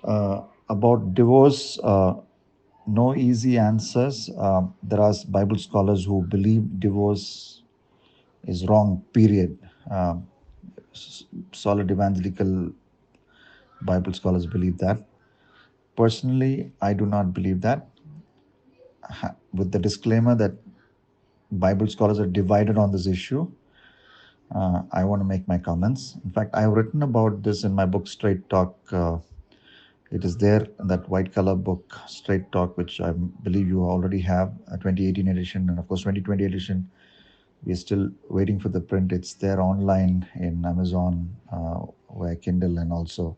About divorce, no easy answers. There are Bible scholars who believe divorce is wrong, period. Solid evangelical Bible scholars believe that. Personally, I do not believe that, with the disclaimer that Bible scholars are divided on this issue. I want to make my comments. In fact, I have written about this in my book, Straight Talk. It is there in that white color book, Straight Talk, which I believe you already have, a 2018 edition, and of course 2020 edition. We are still waiting for the print. It's there online in Amazon, via Kindle, and also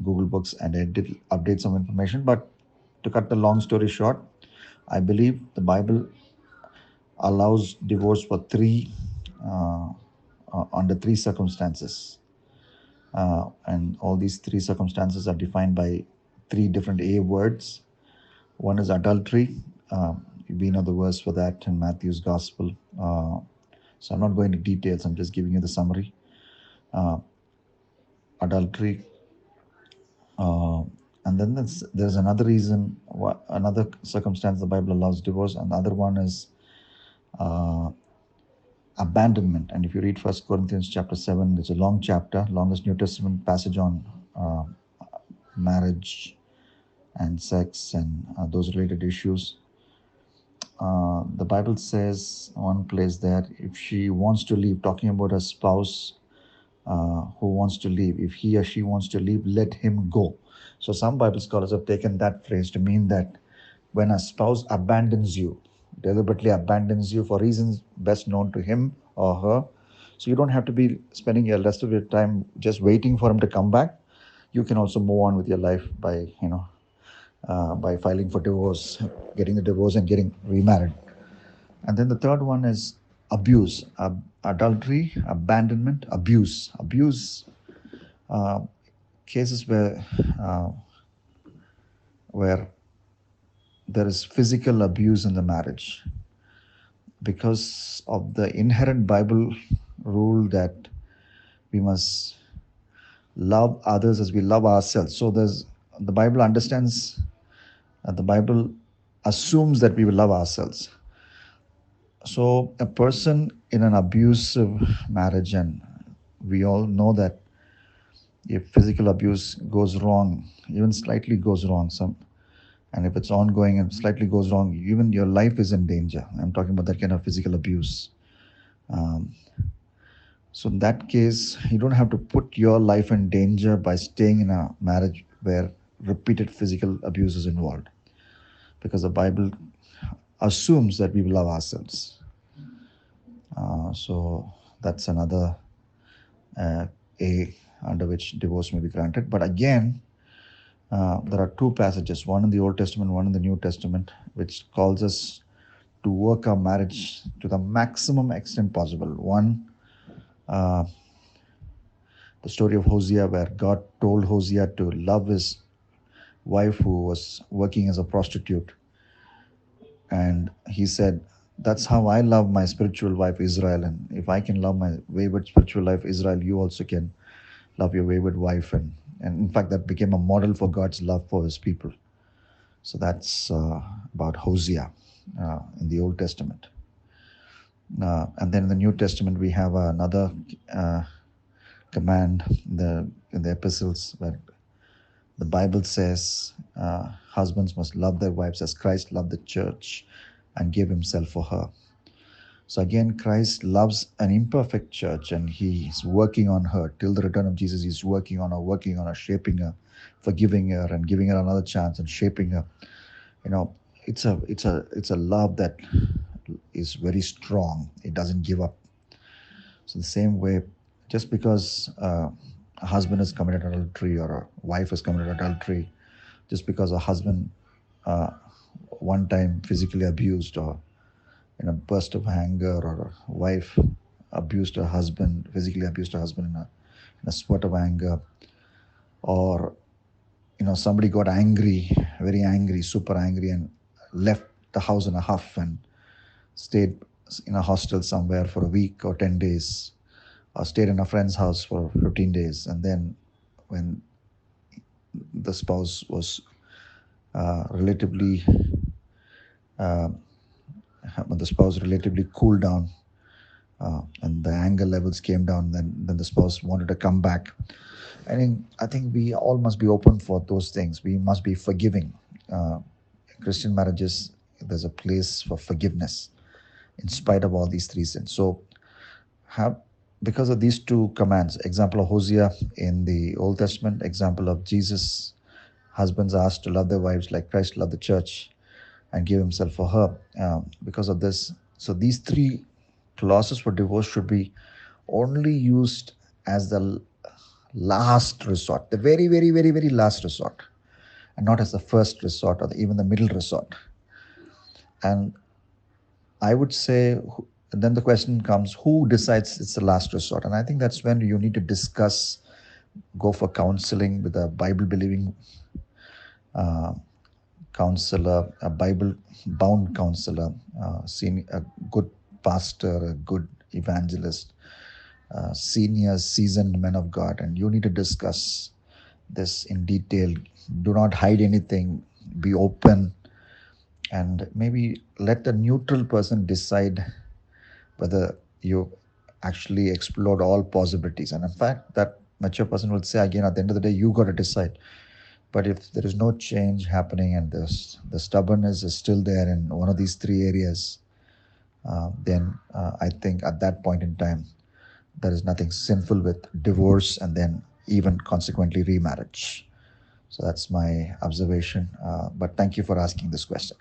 Google Books, and I did update some information. But to cut the long story short, I believe the Bible allows divorce for under three circumstances. And all these three circumstances are defined by three different A words. One is adultery. We know the verse for that in Matthew's Gospel. So I'm not going to details, I'm just giving you the summary. Adultery. And then there's another reason, another circumstance the Bible allows divorce. And the other one is abandonment. And if you read 1 Corinthians chapter 7, it's a long chapter, longest New Testament passage on marriage and sex and those related issues. The Bible says one place that if she wants to leave, talking about a spouse who wants to leave, if he or she wants to leave, let him go. So some Bible scholars have taken that phrase to mean that when a spouse abandons you, deliberately abandons you for reasons best known to him or her, so you don't have to be spending your rest of your time just waiting for him to come back. You can also move on with your life by by filing for divorce, getting the divorce and getting remarried. And then the third one is abuse, adultery, abandonment, abuse. Cases where there is physical abuse in the marriage because of the inherent Bible rule that we must love others as we love ourselves. So the Bible understands, the Bible assumes that we will love ourselves. So a person in an abusive marriage, and we all know that if physical abuse goes wrong, even slightly goes wrong, and if it's ongoing and slightly goes wrong, even your life is in danger. I'm talking about that kind of physical abuse. So in that case, you don't have to put your life in danger by staying in a marriage where repeated physical abuse is involved, because the Bible assumes that we will love ourselves. So that's another A under which divorce may be granted. But again, there are two passages, one in the Old Testament, one in the New Testament, which calls us to work our marriage to the maximum extent possible. One, the story of Hosea, where God told Hosea to love his wife who was working as a prostitute. And he said, that's how I love my spiritual wife Israel. And if I can love my wayward spiritual life Israel, you also can love your wayward wife. And in fact, that became a model for God's love for his people. So that's about Hosea in the Old Testament. And then in the New Testament, we have another command in the epistles, where the Bible says husbands must love their wives as Christ loved the church and gave himself for her. So again, Christ loves an imperfect church, and he's working on her till the return of Jesus. He's working on her, shaping her, forgiving her, and giving her another chance and shaping her. It's a love that is very strong. It doesn't give up. So the same way, just because a husband has committed adultery or a wife has committed adultery, just because a husband one time physically abused or in a burst of anger, or a wife physically abused her husband in a spurt of anger, or somebody got angry, very angry, super angry, and left the house in a huff and stayed in a hostel somewhere for a week or 10 days, or stayed in a friend's house for 15 days. And then when the spouse was relatively uh, when the spouse relatively cooled down, and the anger levels came down, then the spouse wanted to come back. I think we all must be open for those things. We must be forgiving. uh, Christian marriages, there's a place for forgiveness in spite of all these three sins. So have, because of these two commands, example of Hosea in the Old Testament, example of Jesus, husbands are asked to love their wives like Christ loved the church and gave himself for her. Because of this, so these three clauses for divorce should be only used as the last resort, the very, very, very, very last resort, and not as the first resort or even the middle resort. And I would say, then the question comes, who decides it's the last resort? And I think that's when you need to discuss, go for counseling with a Bible believing uh, counselor, a Bible bound counselor, a good pastor, a good evangelist, senior, seasoned men of God. And you need to discuss this in detail. Do not hide anything, be open, and maybe let the neutral person decide whether you actually explored all possibilities. And in fact, that mature person will say again, at the end of the day, you got to decide. But if there is no change happening and the stubbornness is still there in one of these three areas, then I think at that point in time, there is nothing sinful with divorce and then even consequently remarriage. So that's my observation. But thank you for asking this question.